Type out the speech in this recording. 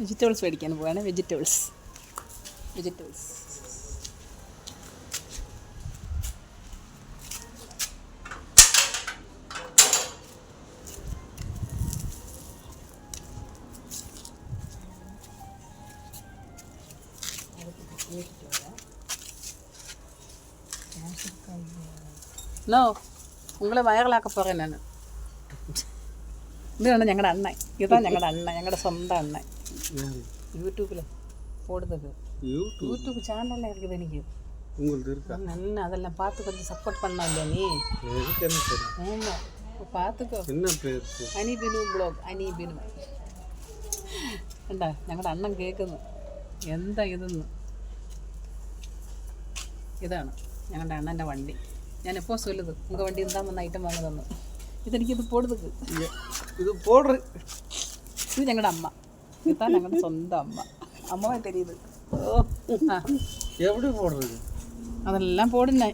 Vegetables മേടിക്കാൻ പോവാണ്. Vegetables no ഉങ്ങളെ വയറിലാക്ക പോറേൻ ഞാൻ. ഇതാണ് ഞങ്ങളുടെ അണ്ണൻ. ഇതാണ് ഞങ്ങളുടെ അണ്ണൻ, ഞങ്ങളുടെ സ്വന്തം അണ്ണൻ. യൂട്യൂബിൽ போடுறது யூடியூப் சேனலில் இருக்குது எனக்கு. அண்ணன் அதெல்லாம் பார்த்து கொஞ்சம் சப்போர்ட் பண்ண இல்லையா நீ? ஆமாம் பார்த்துக்கோ. അനീബിനു ബ്ലോഗ്, അനീബിനു. എന്താ ഞങ്ങളുടെ അണ്ണൻ കേൾക്കുന്നു എന്താ ഇതെന്ന്. ഇതാണ് ഞങ്ങളുടെ അണ്ണൻ്റെ വണ്ടി. ഞാൻ എപ്പോൾ ചൊല്ലുത് ഉங்கள் വണ്ടി എന്താ വന്ന ഐറ്റം വാങ്ങി തന്നു. ഇതെനിക്കിത് പോടുന്നത്. ഇത് ഞങ്ങളുടെ അമ്മ. ഇതാണ് ഞങ്ങളുടെ സ്വന്തം അമ്മ. അമ്മ தெரியுது. ഓ ആ എവിടെ പോടുന്നത്? അതെല്ലാം പോടുന്നേ.